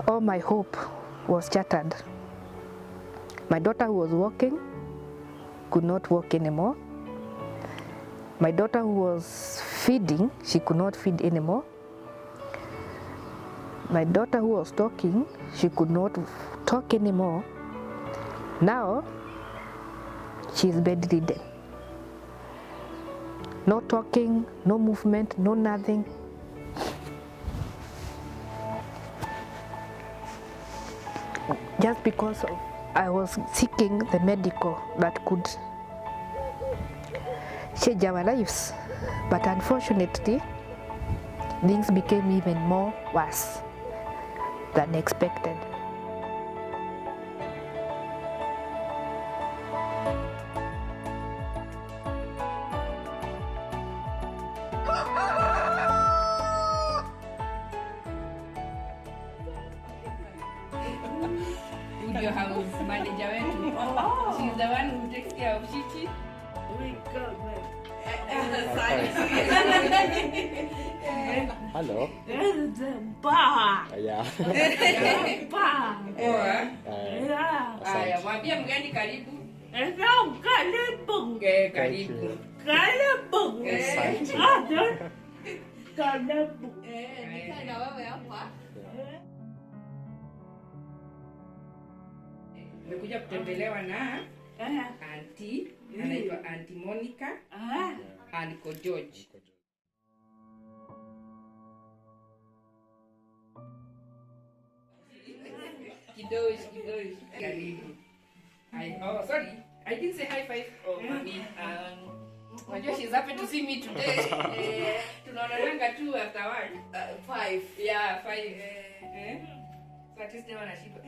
all my hope was shattered. My daughter who was walking could not walk anymore. My daughter who was feeding, she could not feed anymore. My daughter who was talking, she could not talk anymore. Now, she is bedridden. No talking, no movement, no nothing. Just because of I was seeking the medical that could change our lives. But unfortunately, things became even more worse than expected. Your house manager wetu. She's the one who takes care of Chichi. Hello. Yeah. Aya, mwambie mgeni karibu. Karibu. Karibu. Karibu. Karibu. Nikae na wewe hapa. Nimekuja kutembelewa na auntie, anaitwa Auntie Monica, Uncle George. Kidosh. Karibu. Oh, sorry. I didn't say high five. Oh, mommy. Unajua she's happy to see me today. Tunaonana tu after work. 5. Yeah, 5. So at least never nashiba.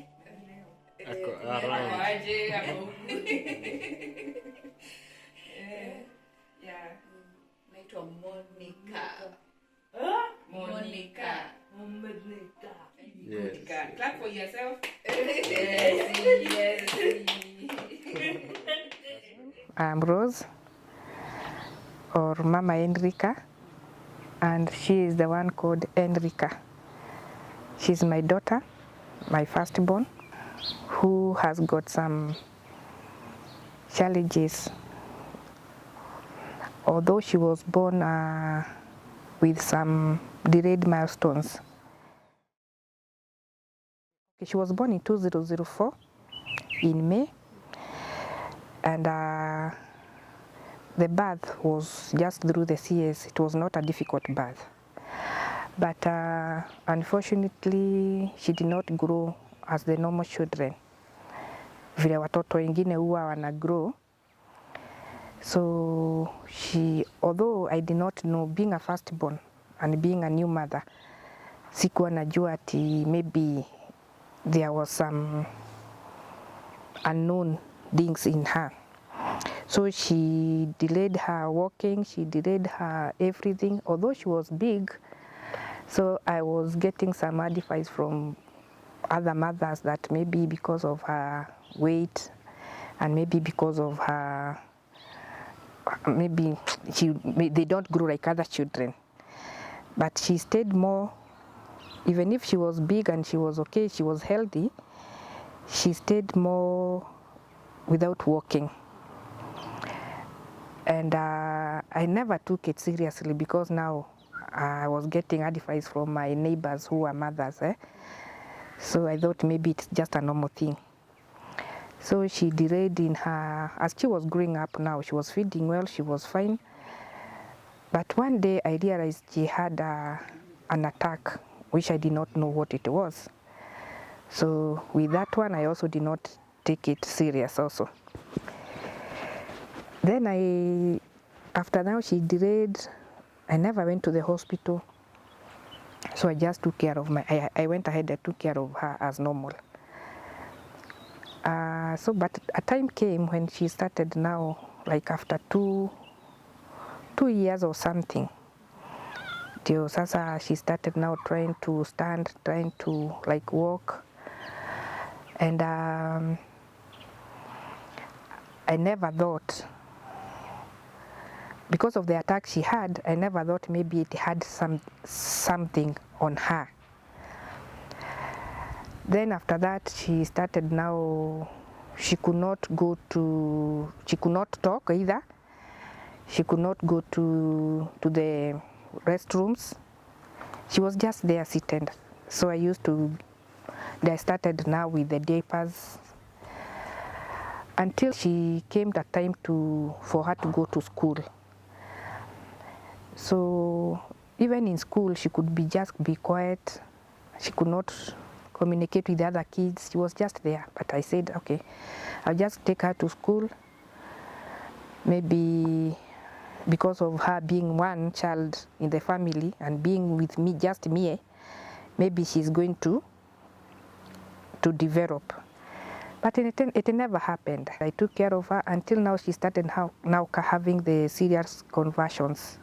Aje hapo. Yeah. Naitwa Monica. Monica. Yes. Clap for yourself. Yes. I'm Rose, or Mama Enrica, and she is the one called Enrica. She's my daughter, my firstborn, who has got some challenges. Although she was born with some delayed milestones. She was born in 2004 in May, and the birth was just through the CS. It was not a difficult birth, but unfortunately she did not grow as the normal children vile watoto wengine huwa wana grow. So although I did not know, being a firstborn and being a new mother, sikuwa najua ati maybe there was some unknown things in her. So she delayed her walking, she delayed her everything, although she was big. So I was getting some advice from other mothers that maybe because of her weight and maybe because of her, maybe they don't grow like other children. But she stayed more, even if she was big and she was okay, she was healthy, she stayed more without walking. And I never took it seriously because now I was getting advice from my neighbors who are mothers. So I thought maybe it's just a normal thing. So she delayed in her, as she was growing up now, she was feeding well, she was fine. But one day I realized she had an attack, which I did not know what it was. So with that one, I also did not take it serious also. Then after now she delayed, I never went to the hospital. So I just took care of I went ahead and took care of her as normal. But a time came when she started now, like after two years or something, till sasa she started now trying to stand, trying to like walk. And I never thought, because of the attack she had, I never thought maybe it had something on her. Then after that, she started now, she could not talk either. She could not go to the restrooms. She was just there seated. So I started now with the diapers until she came the time for her to go to school. So even in school, she could just be quiet. She could not communicate with the other kids. She was just there. But I said, okay, I'll just take her to school. Maybe because of her being one child in the family and being with me, just me, maybe she's going to develop. But it never happened. I took care of her until now she started now having the serious conversions.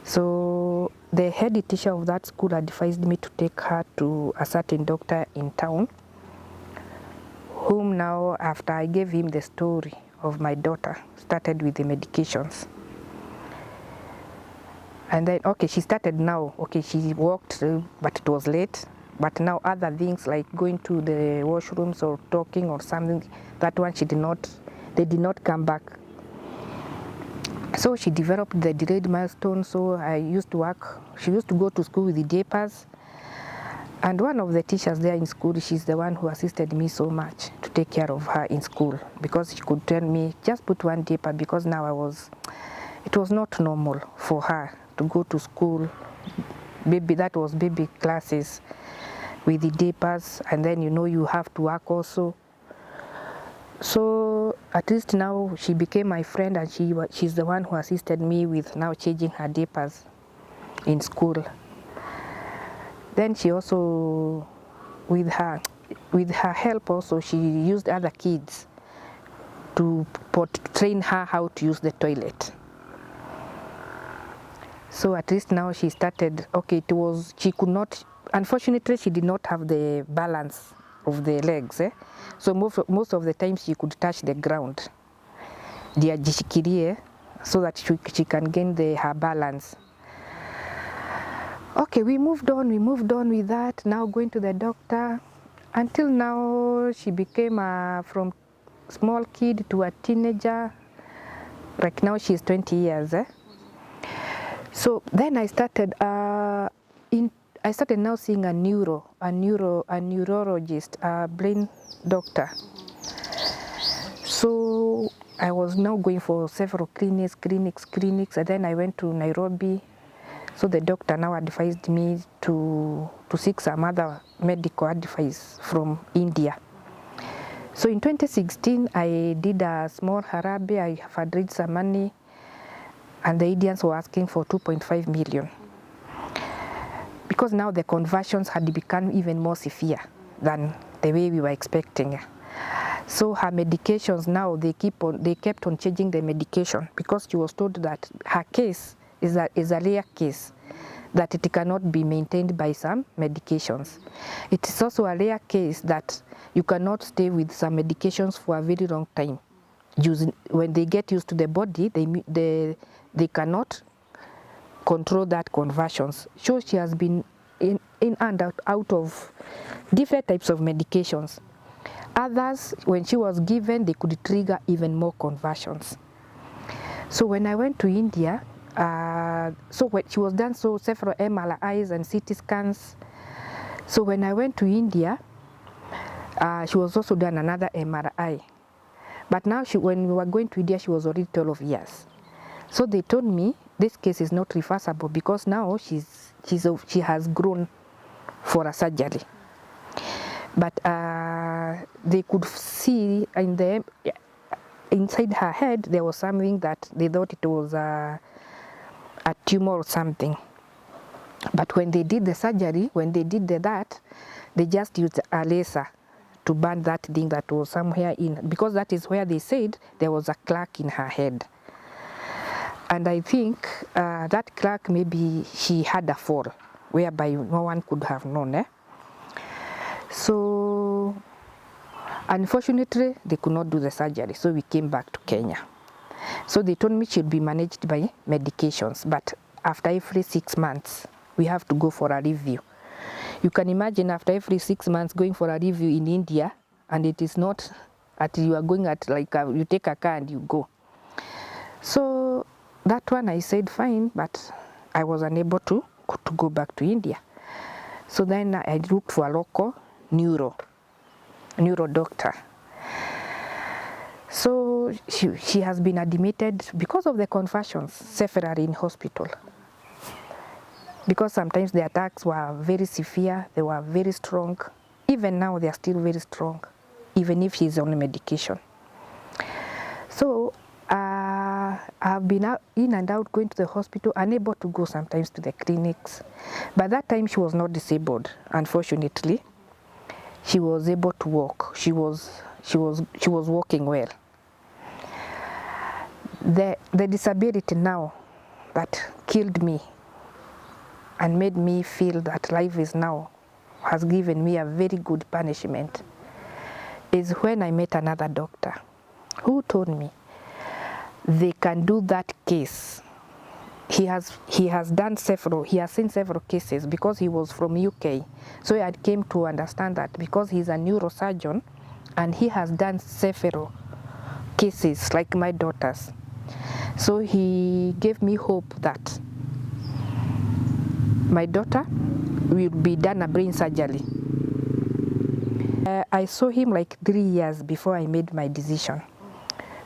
So the head teacher of that school advised me to take her to a certain doctor in town, whom now, after I gave him the story of my daughter, started with the medications. And then, okay, she started now, okay, she walked, but it was late. But now other things like going to the washrooms or talking or something, that one they did not come back. So she developed the delayed milestones. So she used to go to school with the diapers. And one of the teachers there in school, she's the one who assisted me so much to take care of her in school, because she could tell me, just put one diaper, because now it was not normal for her to go to school. That was baby classes with the diapers, and then you have to work also. So at least now she became my friend, and she's the one who assisted me with now changing her diapers in school. Then she also, with her help also, she used other kids to train her how to use the toilet. So at least now she started, okay, she could not, unfortunately she did not have the balance of the legs. So most of the time she could touch the ground, so that she can gain her balance. Okay, we moved on with that, now going to the doctor, until now she became from small kid to a teenager. Like now she's 20 years. So then I started now seeing a neurologist, a brain doctor. So I was now going for several clinics, and then I went to Nairobi. So the doctor now advised me to seek some other medical advice from India. So in 2016, I did a small harabe. I had raised some money, and the Indians were asking for 2.5 million. Because now the conversions had become even more severe than the way we were expecting. So her medications now, they kept on changing the medication, because she was told that her case is a rare case, that it cannot be maintained by some medications. It is also a rare case that you cannot stay with some medications for a very long time. When they get used to the body, they cannot control that conversions. So she has been in and out of different types of medications. Others, when she was given, they could trigger even more conversions. So when I went to India, so when she was done several MRIs and CT scans. So when I went to India, she was also done another MRI. But now when we were going to India, she was already 12 years. So they told me this case is not reversible, because now she has grown for a surgery. But they could see inside her head there was something that they thought it was a tumor or something. But when they did the surgery, they just used a laser to burn that thing that was somewhere in, because that is where they said there was a crack in her head. And I think that crack, maybe she had a fall, whereby no one could have known. So unfortunately, they could not do the surgery, so we came back to Kenya. So they told me she'd be managed by medications, but after every 6 months, we have to go for a review. You can imagine after every 6 months going for a review in India, and it is not at you are going at like you take a car and you go. So that one I said fine, but I was unable to go back to India. So then I looked for a local neuro doctor. So she has been admitted because of the conversions severally in hospital. Because sometimes the attacks were very severe, they were very strong. Even now they are still very strong, even if she's on medication. So I've been out, in and out, going to the hospital, unable to go sometimes to the clinics. By that time she was not disabled, unfortunately. She was able to walk. She was walking well. The disability now that killed me and made me feel that life is now has given me a very good punishment is when I met another doctor who told me they can do that case. He has seen several cases because he was from UK. So I came to understand that because he's a neurosurgeon and he has done several cases like my daughter's. So he gave me hope that my daughter will be done a brain surgery. I saw him like 3 years before I made my decision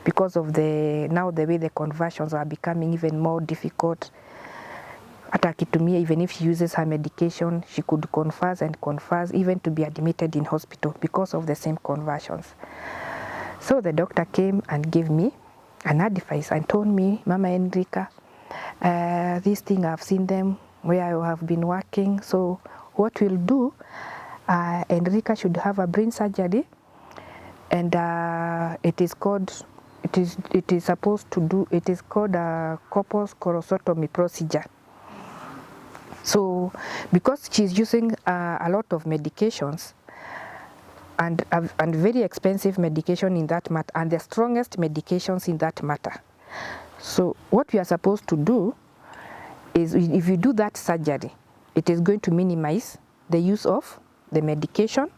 because of the way the conversions are becoming even more difficult. Atakitumia, even if she uses her medication, she could converse even to be admitted in hospital because of the same conversions. So the doctor came and gave me an advice and told me, Mama Enrica, this thing I've seen them where I have been working. So what we'll do, Enrica should have a brain surgery, and it is called a corpus callosatomy procedure. So because she's using a lot of medications and very expensive medication in that matter, and the strongest medications in that matter. So what we are supposed to do is, if you do that surgery, it is going to minimize the use of the medication,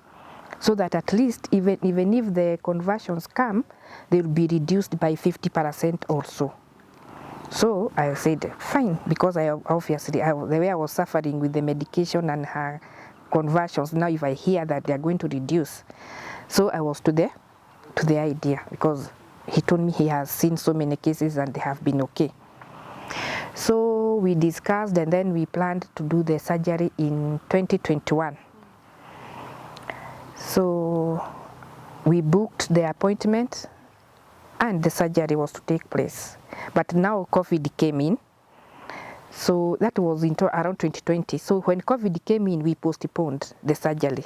so that at least even if the conversions come, they will be reduced by 50% or so. So I said fine, because the way I was suffering with the medication and her conversions, now if I hear that they are going to reduce, so I was to the idea, because he told me he has seen so many cases and they have been okay. So we discussed, and then we planned to do the surgery in 2021. So we booked the appointment and the surgery was to take place. But now COVID came in. So that was around 2020. So when COVID came in, we postponed the surgery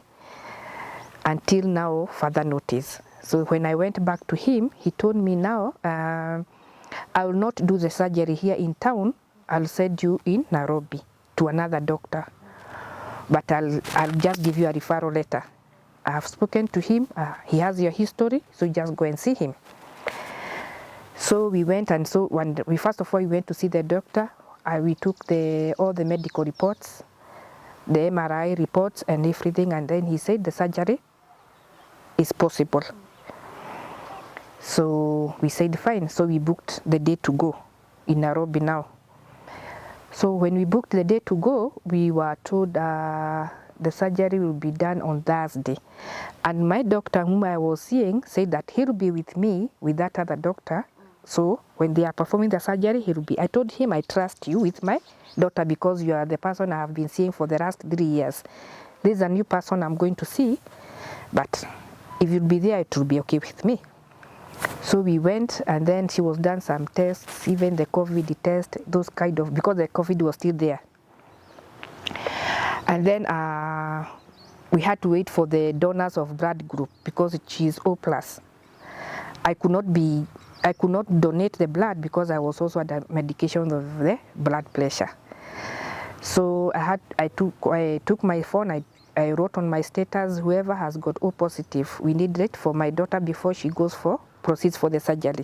until now, further notice. So when I went back to him, he told me now, I will not do the surgery here in town. I'll send you in Nairobi to another doctor. But I'll just give you a referral letter. I have spoken to him. He has your history, so just go and see him. So we went, and so first of all, we went to see the doctor. We took all the medical reports, the MRI reports and everything, and then he said the surgery is possible. So we said fine. So we booked the day to go in Nairobi now. So when we booked the day to go, we were told the surgery will be done on Thursday. And my doctor, whom I was seeing, said that he'll be with me with that other doctor. So when they are performing the surgery, I told him, I trust you with my daughter because you are the person I have been seeing for the last 3 years. This is a new person I'm going to see, but if you'll be there, it will be okay with me. So we went, and then she was done some tests, even the COVID test, those kind of, because the COVID was still there. And then we had to wait for the donors of blood group because she's O+. I could not donate the blood because I was also under medication of the blood pressure. So I took my phone, I wrote on my status, whoever has got O+, we need it for my daughter before she proceeds for the surgery.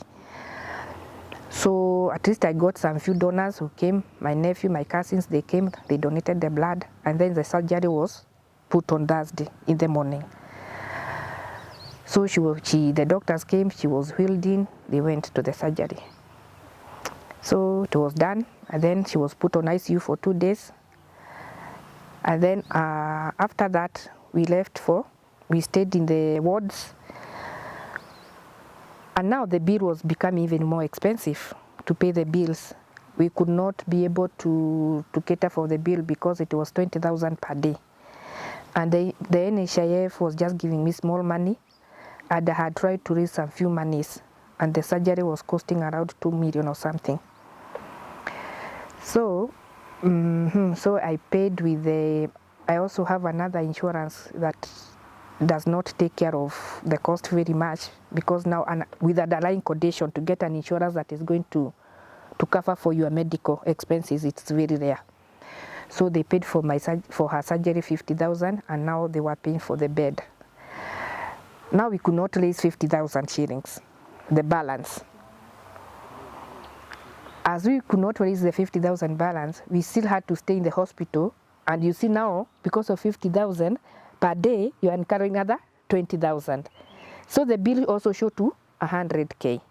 So at least I got some few donors who came, my nephew, my cousins, they came, they donated the blood, and then the surgery was put on Thursday in the morning. So the doctors came, she was wheeled in, they went to the surgery. So it was done, and then she was put on ICU for 2 days. And then after that, we stayed in the wards. And now the bill was becoming even more expensive to pay the bills. We could not be able to cater for the bill because it was 20,000 per day. And the NHIF was just giving me small money, and I had tried to raise some few monies, and the surgery was costing around 2 million or something. So, so I paid with I also have another insurance that does not take care of the cost very much, because now with underlying condition, to get an insurance that is going to cover for your medical expenses, it's very rare. So they paid for her surgery 50,000, and now they were paying for the bed. Now we could not raise 50,000 shillings, the balance. As we could not raise the 50,000 balance, we still had to stay in the hospital. And you see now, because of 50,000 per day, you are incurring another 20,000. So the bill also showed to 100K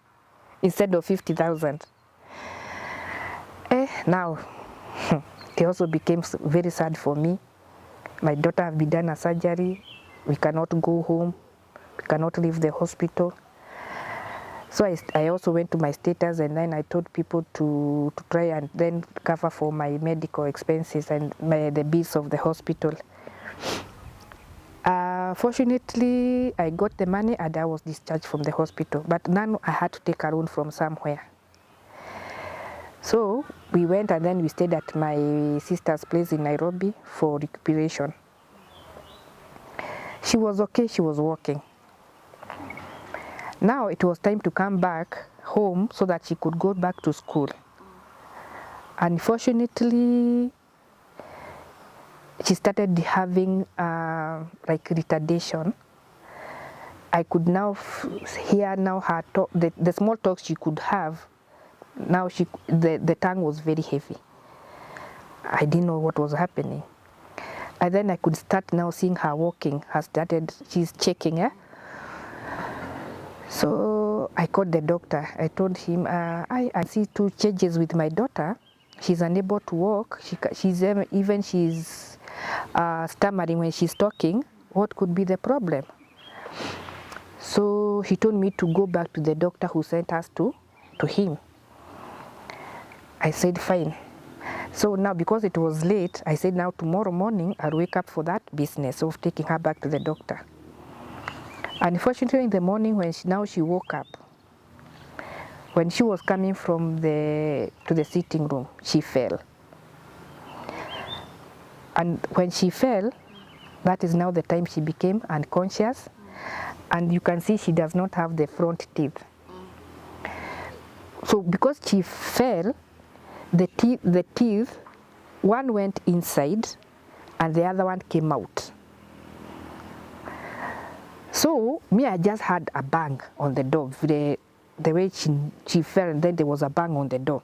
instead of 50,000. Now, it also became very sad for me. My daughter has been done a surgery. We cannot go home. We cannot leave the hospital. So I also went to my status, and then I told people to try and then cover for my medical expenses and the bills of the hospital. Fortunately, I got the money and I was discharged from the hospital, but now I had to take a loan from somewhere. So we went, and then we stayed at my sister's place in Nairobi for recuperation. She was okay, she was working. Now it was time to come back home so that she could go back to school. Unfortunately, she started having like retardation. I could now hear now her talk, the small talks she could have. Now the tongue was very heavy. I didn't know what was happening. And then I could start now seeing her walking. She's checking. So I called the doctor. I told him, I see 2 changes with my daughter. She's unable to walk. She's stammering when she's talking. What could be the problem? So he told me to go back to the doctor who sent us to him. I said, fine. So now, because it was late, I said, now tomorrow morning I'll wake up for that business of taking her back to the doctor. Unfortunately, in the morning when she woke up, when she was coming from to the sitting room, she fell. And when she fell, that is now the time she became unconscious. And you can see she does not have the front teeth. So because she fell, the teeth, one went inside and the other one came out. So me, I just had a bang on the door. The way she fell, and then there was a bang on the door.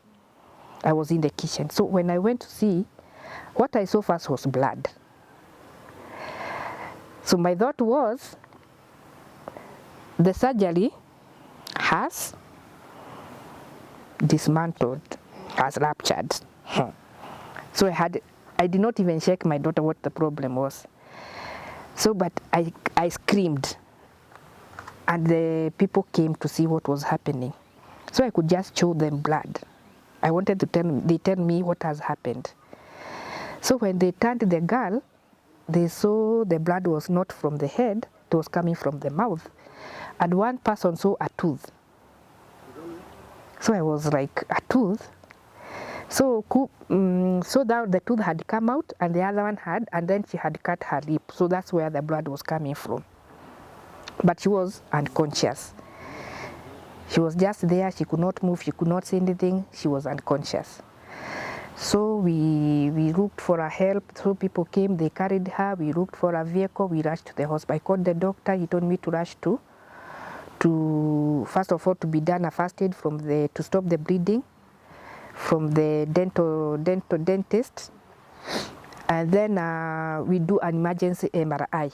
I was in the kitchen. So when I went to see, what I saw first was blood. So my thought was, the surgery has dismantled, has ruptured. So I did not even check my daughter what the problem was. So, but I screamed, and the people came to see what was happening. So I could just show them blood. I wanted to tell me what has happened. So when they turned the girl, they saw the blood was not from the head, it was coming from the mouth. And one person saw a tooth. So I was like, a tooth? So now the tooth had come out, and the other one had, and then she had cut her lip. So that's where the blood was coming from. But she was unconscious. She was just there, she could not move, she could not say anything, she was unconscious. So we looked for her help. So people came, they carried her, we looked for a vehicle, we rushed to the hospital. I called the doctor, he told me to rush to first of all, to be done a first aid to stop the bleeding from the dentist. and then we do an emergency MRI.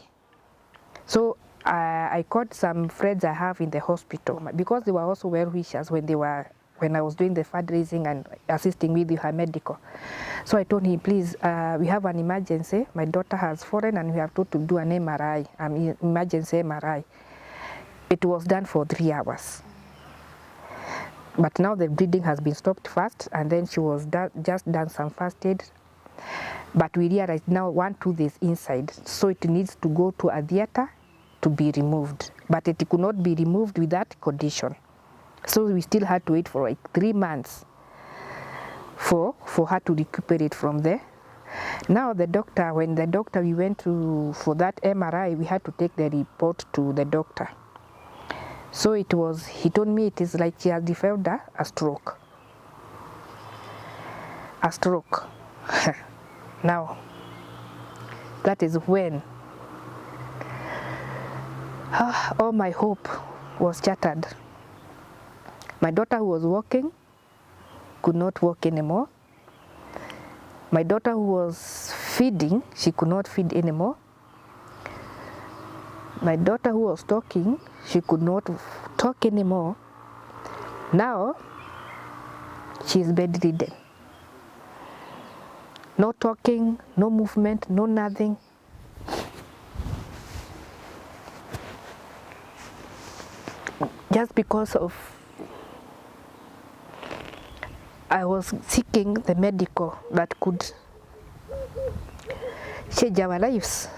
So I called some friends I have in the hospital because they were also well wishers when I was doing the fundraising and assisting with her medical. So I told him, please, we have an emergency. My daughter has fallen and we have to do an MRI, emergency MRI. It was done for 3 hours. But now the bleeding has been stopped first, and then she was just done some first aid. But we realized now one tooth is inside, so it needs to go to a theater to be removed. But it could not be removed with that condition. So we still had to wait for like 3 months for her to recuperate from there. Now when the doctor we went to for that MRI, we had to take the report to the doctor. So he told me it is like she has developed a stroke. A stroke. Now, that is when all my hope was shattered. My daughter who was walking could not walk anymore. My daughter who was feeding, she could not feed anymore. My daughter who was talking, she could not talk anymore. Now, she is bedridden. No talking, no movement, no nothing. Just because of I was seeking the medical that could change our lives,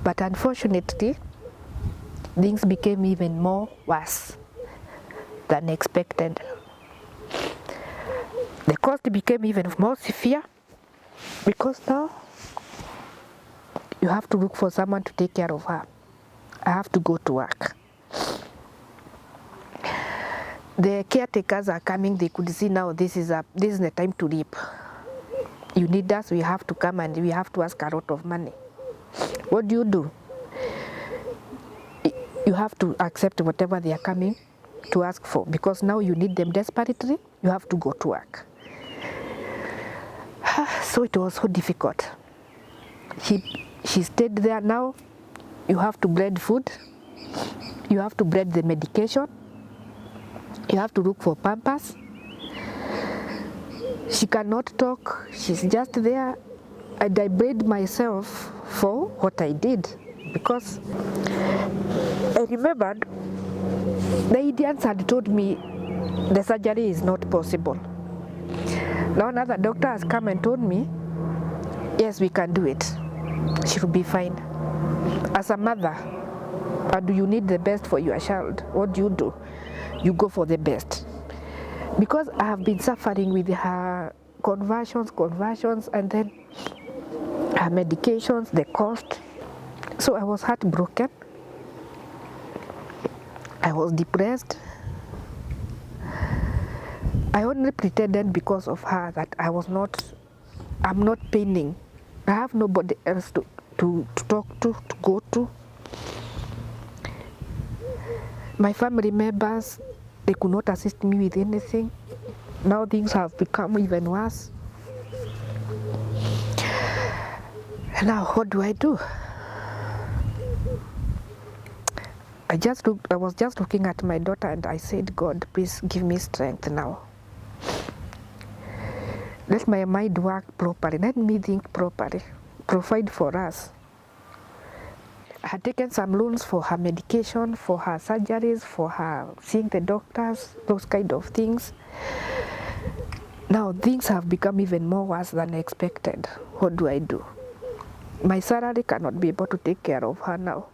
but unfortunately, things became even more worse than expected. The cost became even more severe because now you have to look for someone to take care of her. I have to go to work. The caretakers are coming, they could see now this is the time to reap. You need us, we have to come and we have to ask a lot of money. What do? You have to accept whatever they are coming to ask for because now you need them desperately, you have to go to work. So it was so difficult. She stayed there now, you have to blend food, you have to blend the medication, you have to look for pampers. She cannot talk, she's just there, and I blamed myself for what I did because I remembered the Indians had told me the surgery is not possible. Now another doctor has come and told me, yes, we can do it. She will be fine. As a mother, do you need the best for your child? What do? You go for the best. Because I have been suffering with her conversions, and then her medications, the cost. So I was heartbroken. I was depressed. I only pretended because of her that I'm not paining. I have nobody else to talk to go to. My family members, they could not assist me with anything. Now things have become even worse. And now what do I do? I was just looking at my daughter and I said, God, please give me strength now. Let my mind work properly, let me think properly, provide for us. I had taken some loans for her medication, for her surgeries, for her seeing the doctors, those kind of things. Now things have become even more worse than expected. What do I do? My salary cannot be able to take care of her now.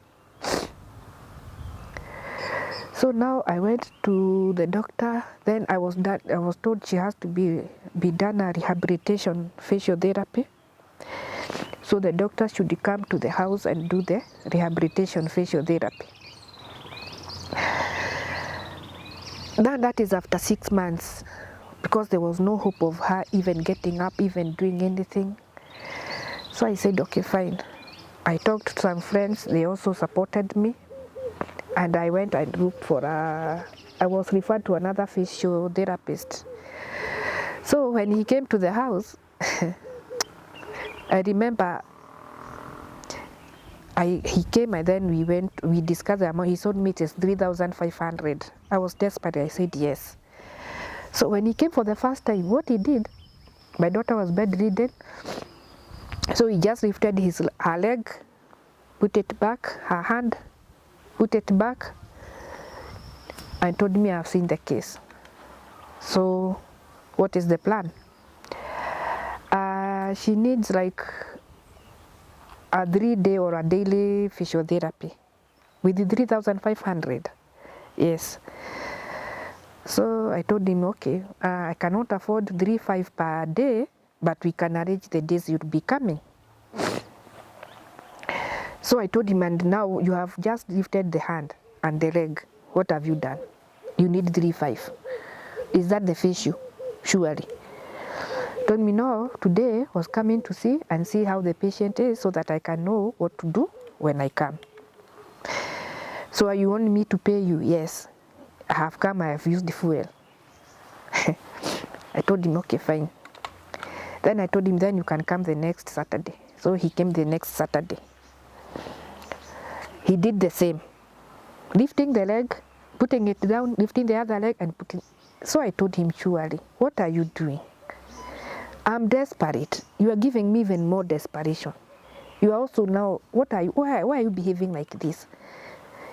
So now I went to the doctor. Then I was told she has to be done a rehabilitation facial therapy. So the doctor should come to the house and do the rehabilitation facial therapy. Now that is after 6 months, because there was no hope of her even getting up, even doing anything. So I said, okay, fine. I talked to some friends, they also supported me. And I went and looked I was referred to another facial therapist. So when he came to the house, I remember he came and then we discussed the amount. He told me it is 3,500. I was desperate. I said yes. So when he came for the first time, what he did, my daughter was bedridden, so he just lifted her leg, put it back, her hand, put it back, and told me I've seen the case. So what is the plan? She needs like a 3-day or a daily physiotherapy with the 3,500. Yes. So I told him, okay, I cannot afford 3,500 per day, but we can arrange the days you'll be coming. So I told him, and now you have just lifted the hand and the leg. What have you done? You need 3,500. Is that the physio? Surely. Told me no, today was coming to see how the patient is so that I can know what to do when I come. So you want me to pay you? Yes. I have come, I have used the fuel. I told him, okay, fine. Then I told him, then you can come the next Saturday. So he came the next Saturday. He did the same. Lifting the leg, putting it down, lifting the other leg and putting. So I told him, surely, what are you doing? I'm desperate. You are giving me even more desperation. You are also now, why are you behaving like this?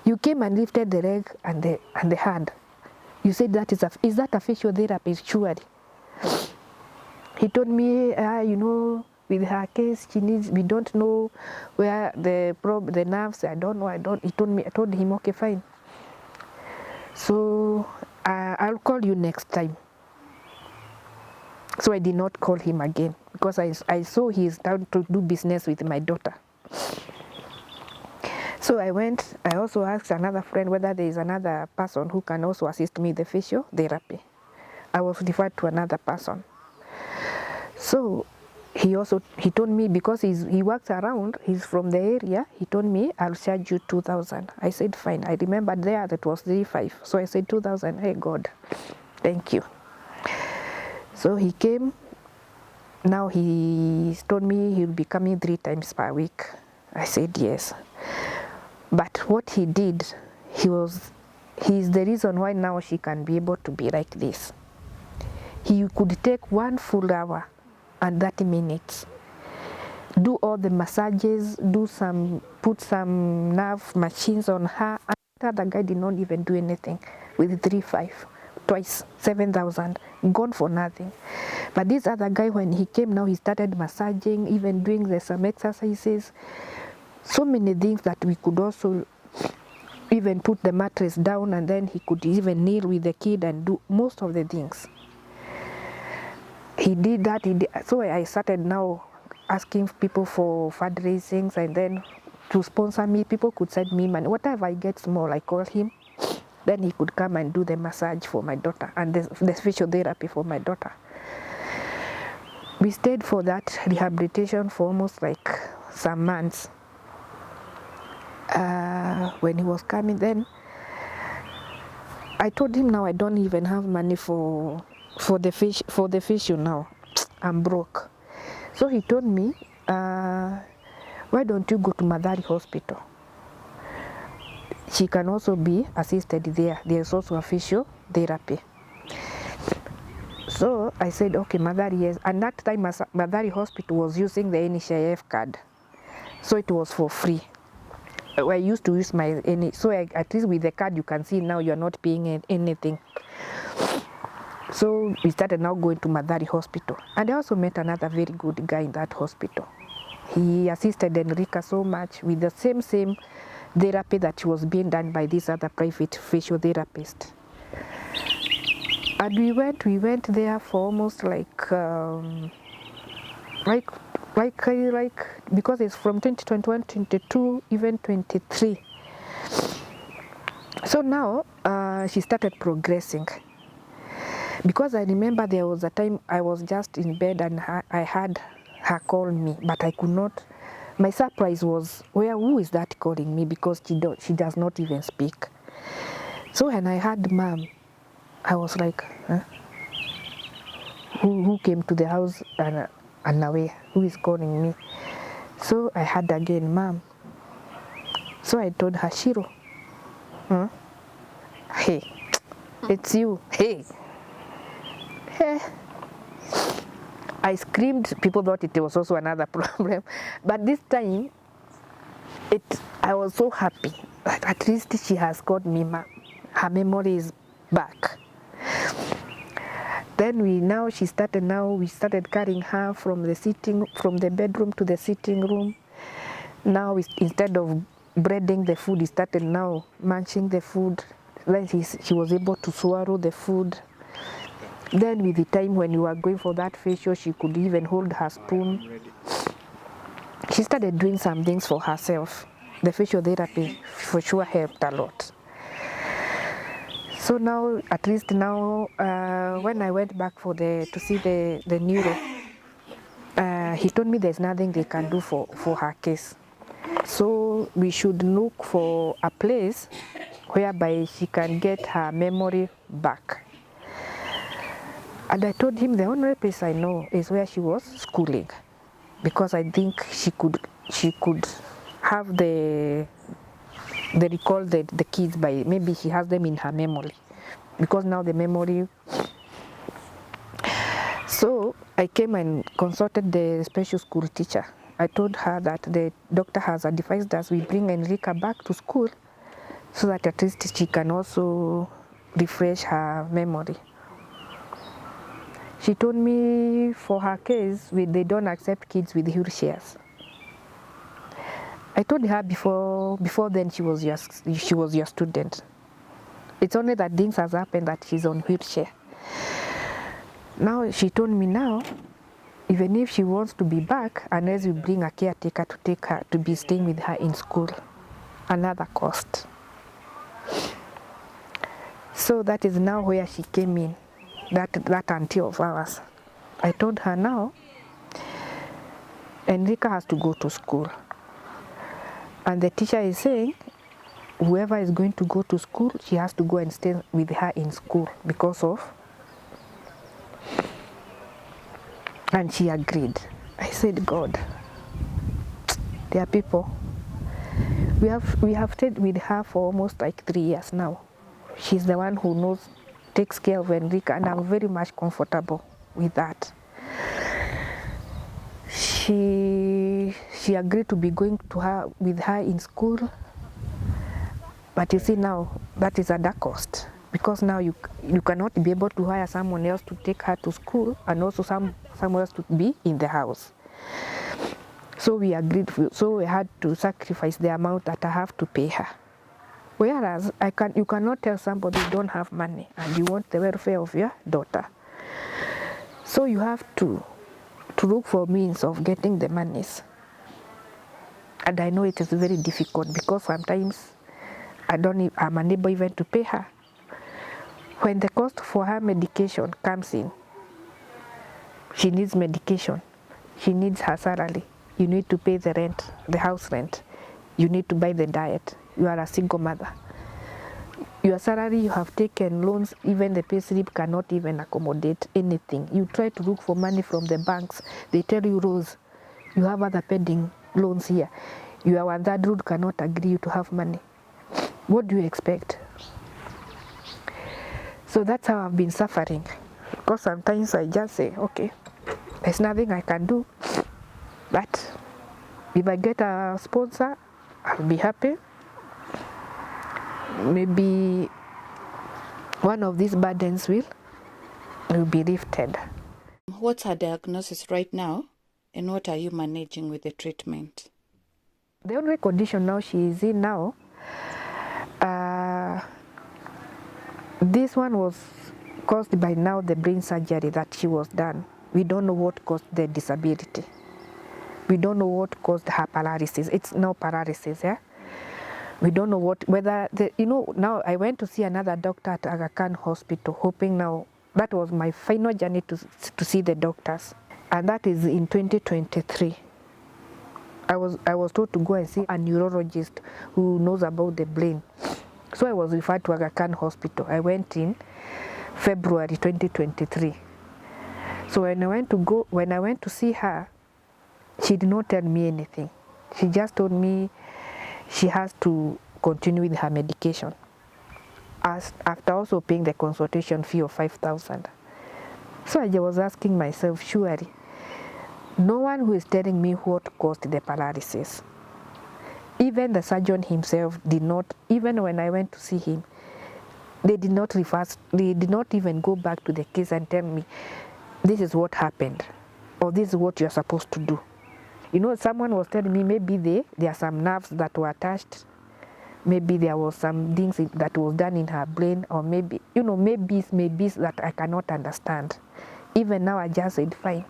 You came and lifted the leg and the hand. You said that is that a physiotherapy? Surely. He told me, with her case, we don't know where the nerves. I don't know. He told me. I told him, okay, fine. So I'll call you next time. So I did not call him again because I saw he is down to do business with my daughter. So I went. I also asked another friend whether there is another person who can also assist me with the physiotherapy. I was referred to another person. So he told me, because he works around, he's from the area, he told me, I'll charge you 2,000. I said, fine. I remember there that was 3,500. So I said 2,000. Hey God, thank you. So he came. Now he told me he'll be coming 3 times per week. I said yes. But what he did, he's the reason why now she can be able to be like this. He could take 1 full hour and 30 minutes, do all the massages, put some nerve machines on her, and the other guy did not even do anything with 3,500, twice 7,000, gone for nothing. But this other guy, when he came now, he started massaging, even doing some exercises, so many things that we could also even put the mattress down, and then he could even kneel with the kid and do most of the things. He did that. So I started now asking people for fundraisings, and then to sponsor me. People could send me money. Whatever I get small, I call him. Then he could come and do the massage for my daughter and the physiotherapy for my daughter. We stayed for that rehabilitation for almost like some months. When he was coming, then I told him, now I don't even have money for the physio now. I'm broke. So he told me, why don't you go to Madari Hospital? She can also be assisted there. There's also a physiotherapy. So I said, okay, Madari, yes. And that time Madari Hospital was using the NHIF card. So it was for free. I used to use so at least with the card you can see now you're not paying anything. So we started now going to Madari Hospital. And I also met another very good guy in that hospital. He assisted Enrica so much with the same therapy that was being done by this other private physiotherapist. And we went there for almost like because it's from 2021, 22, even 23. So now she started progressing. Because I remember there was a time I was just in bed and I had her call me, but I could not. My surprise was, who is that calling me? Because she does not even speak. So when I heard Mom, I was like, huh? Who came to the house and away? Who is calling me? So I heard again, Mom. So I told her, Shiro, hey, it's you, hey. Hey. I screamed, people thought it was also another problem. But this time, I was so happy that at least she has got me, her memory is back. Then we started carrying her from the bedroom to the sitting room. Now instead of breading the food, he started now munching the food. Then she was able to swallow the food. Then with the time when you were going for that facial, she could even hold her spoon. She started doing some things for herself. The facial therapy for sure helped a lot. So now, at least now, when I went back to see the neuro, he told me there's nothing they can do for her case. So we should look for a place whereby she can get her memory back. And I told him the only place I know is where she was schooling, because I think she could have the recall the kids by maybe she has them in her memory, because now the memory. So I came and consulted the special school teacher. I told her that the doctor has advised us we bring Enrica back to school so that at least she can also refresh her memory. She told me for her case, they don't accept kids with wheelchairs. I told her before then she was your student. It's only that things has happened that she's on wheelchair. Now she told me now, even if she wants to be back, unless we bring a caretaker to take her to be staying with her in school, another cost. So that is now where she came in. That auntie of ours. I told her now, Enrica has to go to school. And the teacher is saying, whoever is going to go to school, she has to go and stay with her in school because of. And she agreed. I said, God, there are people. We have stayed with her for almost like 3 years now. She's the one who takes care of Enrica, and I'm very much comfortable with that. She agreed to be going with her in school, but you see now that is at a cost, because now you cannot be able to hire someone else to take her to school and also someone else to be in the house. So we agreed. So we had to sacrifice the amount that I have to pay her. Whereas you cannot tell somebody you don't have money and you want the welfare of your daughter. So you have to look for means of getting the monies. And I know it is very difficult because sometimes I'm unable even to pay her. When the cost for her medication comes in, she needs medication, she needs her salary, you need to pay the rent, the house rent, you need to buy the diet. You are a single mother. Your salary, you have taken loans, even the pay slip cannot even accommodate anything. You try to look for money from the banks. They tell you, Rose, you have other pending loans here. Your one-third rule cannot agree to have money. What do you expect? So that's how I've been suffering. Because sometimes I just say, okay, there's nothing I can do. But if I get a sponsor, I'll be happy. Maybe one of these burdens will be lifted. What's her diagnosis right now, and what are you managing with the treatment? The only condition now she is in now, this one was caused by now the brain surgery that she was done. We don't know what caused the disability. We don't know what caused her paralysis. It's no paralysis, yeah? We don't know now I went to see another doctor at Aga Khan Hospital, hoping now, that was my final journey to see the doctors. And that is in 2023. I was told to go and see a neurologist who knows about the brain. So I was referred to Aga Khan Hospital. I went in February 2023. So when I went to see her, she did not tell me anything. She just told me, she has to continue with her medication. As after also paying the consultation fee of 5,000. So I was asking myself, surely, no one who is telling me what caused the paralysis. Even the surgeon himself did not, even when I went to see him, they did not even go back to the case and tell me, this is what happened, or this is what you're supposed to do. You know, someone was telling me maybe there are some nerves that were attached, maybe there was some things that was done in her brain, or maybe, you know, maybe that I cannot understand. Even now I just said, fine,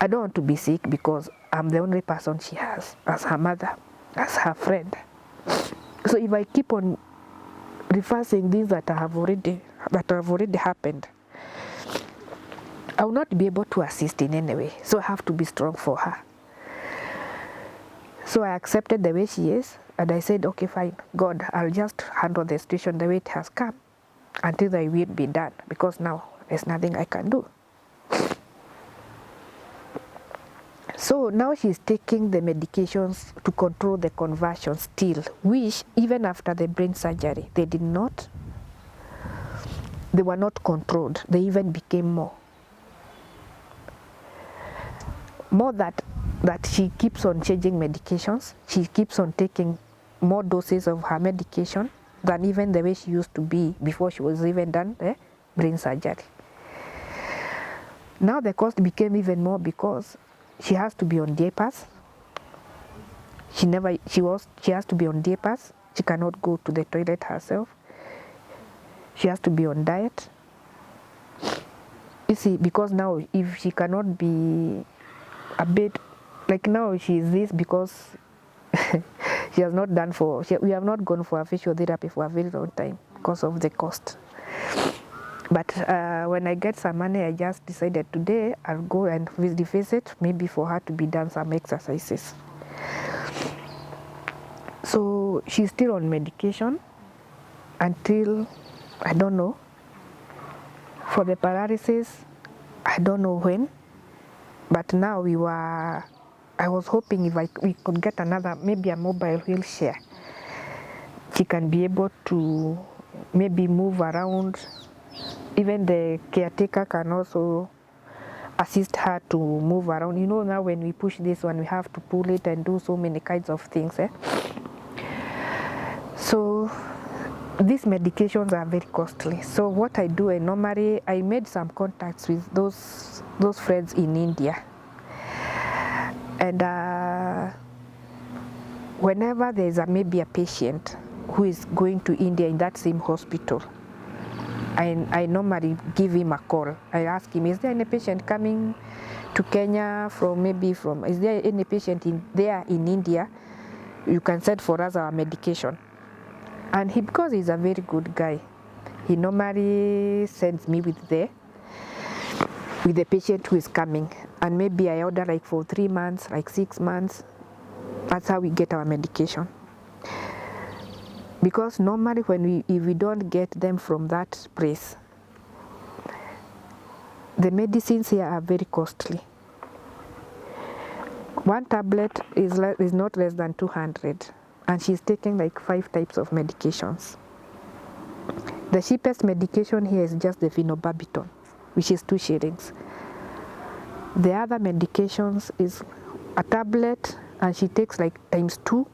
I don't want to be sick because I'm the only person she has as her mother, as her friend. So if I keep on reversing things that have already happened, I will not be able to assist in any way. So I have to be strong for her. So I accepted the way she is, and I said, okay, fine, God, I'll just handle the situation the way it has come until the will be done, because now there's nothing I can do. So now she's taking the medications to control the conversion still, which even after the brain surgery, they were not controlled. They even became more that she keeps on changing medications. She keeps on taking more doses of her medication than even the way she used to be before she was even done the brain surgery. Now the cost became even more because she has to be on diapers. She has to be on diapers. She cannot go to the toilet herself. She has to be on diet. You see, because now if she cannot be a bit, like now she is this because we have not gone for a physical therapy for a very long time because of the cost. But when I get some money, I just decided today I'll go and visit, maybe for her to be done some exercises. So she's still on medication until, I don't know, for the paralysis, I don't know when, but now I was hoping if we could get maybe a mobile wheelchair. She can be able to maybe move around. Even the caretaker can also assist her to move around. You know, now when we push this one, we have to pull it and do so many kinds of things. So these medications are very costly. So what I do, normally I made some contacts with those friends in India. And whenever there's maybe a patient who is going to India in that same hospital, I normally give him a call. I ask him, is there any patient coming to Kenya is there any patient there in India? You can send for us our medication. And because he's a very good guy, he normally sends me with the patient who is coming. And maybe I order like for 3 months, like 6 months. That's how we get our medication. Because normally if we don't get them from that place, the medicines here are very costly. One tablet is not less than 200, and she's taking like 5 types of medications. The cheapest medication here is just the phenobarbital, which is 2 shillings. The other medications is a tablet, and she takes like times 2.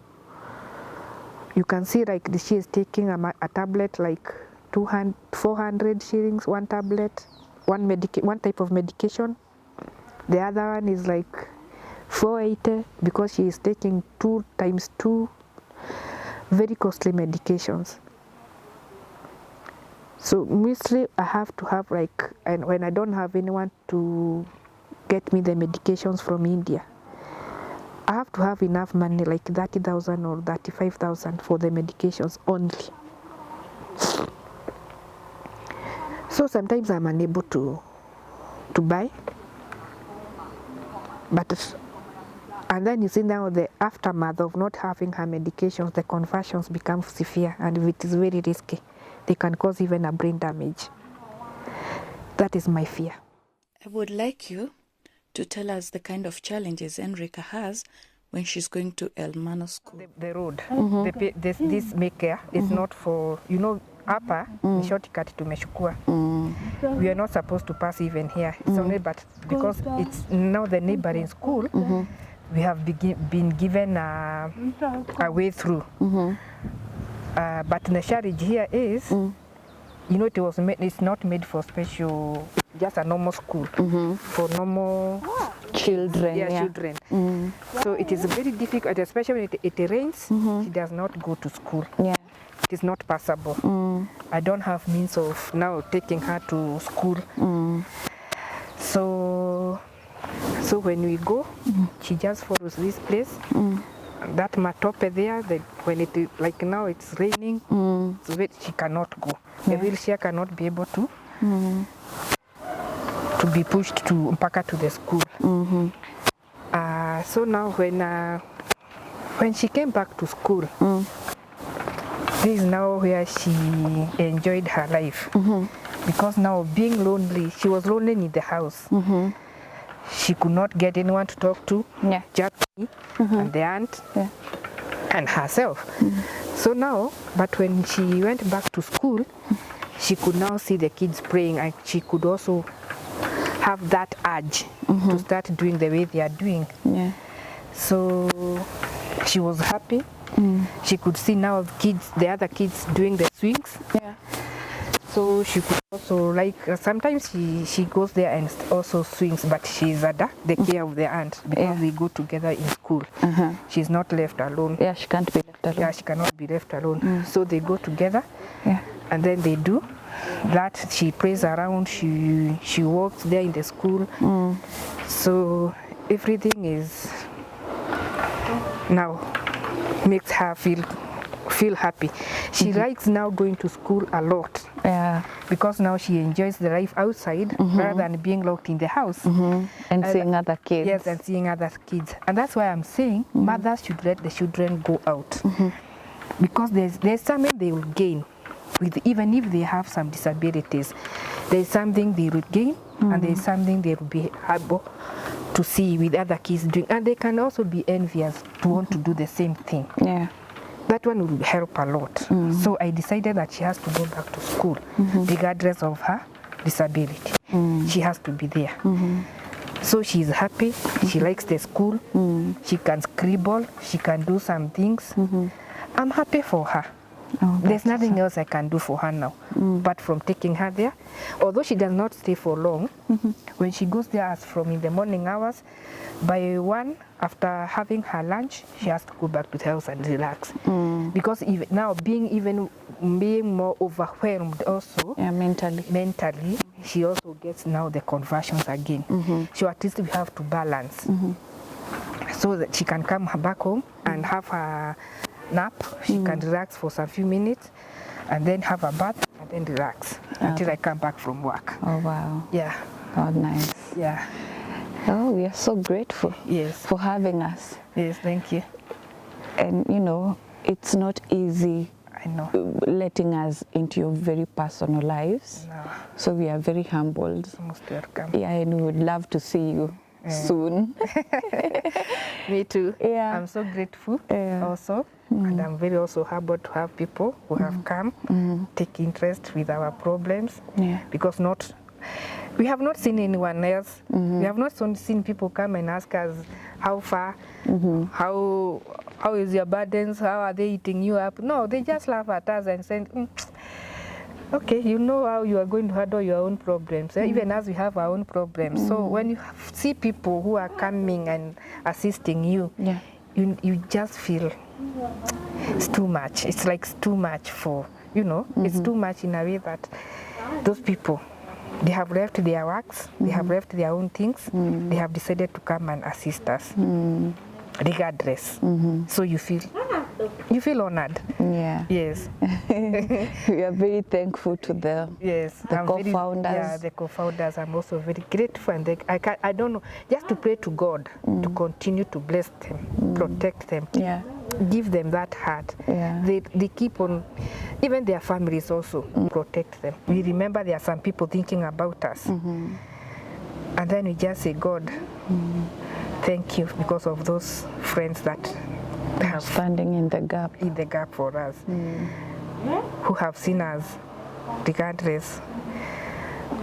You can see like she is taking a tablet like 400 shillings, one tablet, one type of medication. The other one is like 480 because she is taking 2 times 2 very costly medications. So mostly I have to have and when I don't have anyone to get me the medications from India, I have to have enough money, like 30,000 or 35,000 for the medications only. So sometimes I'm unable to buy, and then you see now the aftermath of not having her medications, the conversions become severe, and it is very risky. They can cause even a brain damage. That is my fear. I would like you to tell us the kind of challenges Enrica has when she's going to Elmano school? The road, this maker is not for, you know, hapa ni shortcut tumeshukua. We are not supposed to pass even here. It's only but because it's now the neighboring school, we have been given a way through. But the shortage here is, you know, it's not made for special, just a normal school for normal Children, children. So it is very difficult, especially when it rains. She does not go to school. Yeah. It is not passable. I don't have means of now taking her to school. So when we go, she just follows this place. That matope there, when it is, like now it's raining, so she cannot go. The wheelchair cannot be able to be pushed to mpaka to the school. So now when she came back to school, this is now where she enjoyed her life. Because now being lonely, she was lonely in the house. She could not get anyone to talk to, just me and the aunt and herself. So now, but when she went back to school, she could now see the kids praying, and she could also have that urge to start doing the way they are doing. So she was happy. She could see now the other kids doing the swings. So she could also, like, sometimes she goes there and also swings, but she's under the care of the aunt because they go together in school. She's not left alone. Yeah, she can't be left alone. Yeah, she cannot be left alone. So they go together, and then they do that. She plays around, she walks there in the school. So everything is now makes her feel happy. She likes now going to school a lot. Because now she enjoys the life outside rather than being locked in the house. And seeing other kids. Yes, and seeing other kids. And that's why I'm saying mothers should let the children go out. Because there's something they will gain, even if they have some disabilities. There's something they will gain, and there's something they will be able to see with other kids doing. And they can also be envious to want to do the same thing. That one will help a lot. So I decided that she has to go back to school, regardless of her disability. She has to be there. So she's happy. She likes the school. She can scribble. She can do some things. I'm happy for her. There's nothing else I can do for her now, but from taking her there. Although she does not stay for long, when she goes there as from in the morning hours, by 1, after having her lunch, she has to go back to the house and relax. Because even now being more overwhelmed also, mentally, she also gets now the conversions again. So at least we have to balance, so that she can come back home and have her nap. She can relax for some few minutes and then have a bath and then relax until I come back from work. Oh wow. Yeah. Oh nice. Yeah. Oh, we are so grateful for having us. Yes, thank you. And you know, it's not easy, I know, letting us into your very personal lives. No. So we are very humbled. Most welcome. Yeah, and we would love to see you soon. Me too. Yeah. I'm so grateful also. And I'm very also humbled to have people who have come, take interest with our problems. Because we have not seen anyone else. We have not seen people come and ask us how far, how is your burdens, how are they eating you up. No, they just laugh at us and say, okay, you know how you are going to handle your own problems, even as we have our own problems. So when you see people who are coming and assisting you, you just feel it's too much. It's like it's too much for, it's too much in a way that those people, they have left their works, they have left their own things, they have decided to come and assist us, regardless. So you feel honored. Yes. We are very thankful to the co-founders. The co-founders. I'm also very grateful, and I don't know, just to pray to God to continue to bless them, protect them, give them that heart. They keep on, even their families also protect them. We remember there are some people thinking about us, and then we just say, God, thank you because of those friends that have Standing in the gap. in the gap for us, who have seen us regardless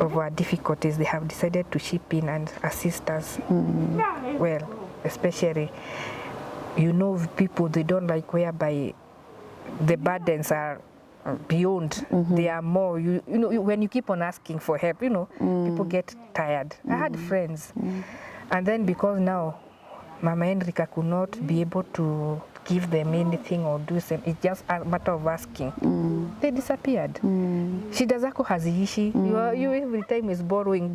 of our difficulties. They have decided to chip in and assist us. Well, especially, people, they don't like whereby the burdens are beyond. They are more, when you keep on asking for help, people get tired. I had friends. And then because now Mama Enrica could not be able to give them anything or do something, it's just a matter of asking. They disappeared. Shida zako haziishi. You every time is borrowing,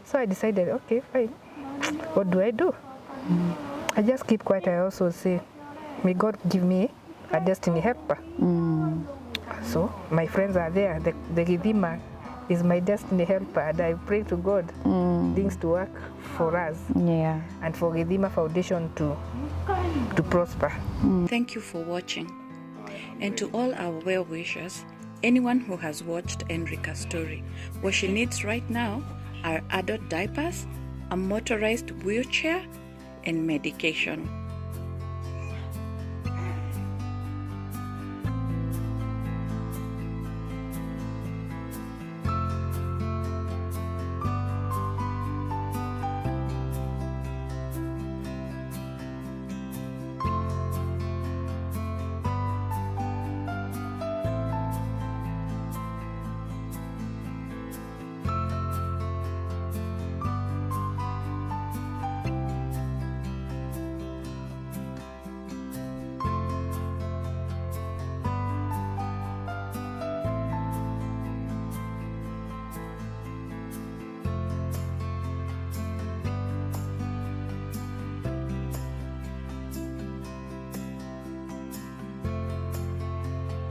So I decided, okay, fine. What do I do? I just keep quiet. I also say, may God give me a destiny helper. So my friends are there. The Githima is my destiny helper, and I pray to God things to work for us, and for Githima Foundation to prosper. Thank you for watching. And to all our well-wishers, anyone who has watched Enrica's story, what she needs right now are adult diapers, a motorized wheelchair, and medication.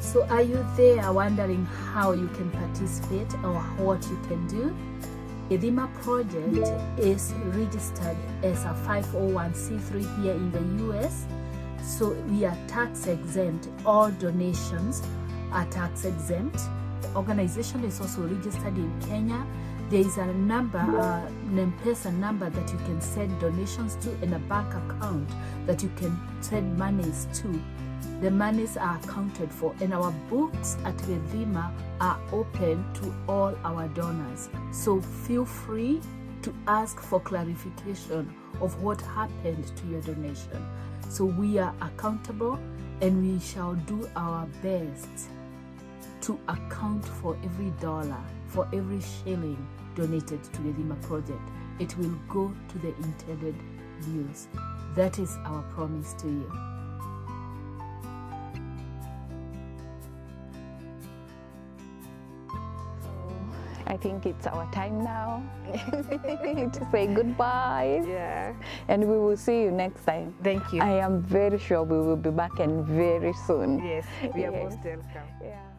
So are you there wondering how you can participate or what you can do? Githima project is registered as a 501c3 here in the US. So we are tax exempt. All donations are tax exempt. The organization is also registered in Kenya. There is a number, an M-Pesa number that you can send donations to, and a bank account that you can send monies to. The monies are accounted for, and our books at Githima are open to all our donors. So feel free to ask for clarification of what happened to your donation. So we are accountable, and we shall do our best to account for every dollar, for every shilling donated to the Githima project. It will go to the intended use. That is our promise to you. I think it's our time now to say goodbye. Yeah. And we will see you next time. Thank you. I am very sure we will be back and very soon. Yes, we are Yes. most welcome. Yeah.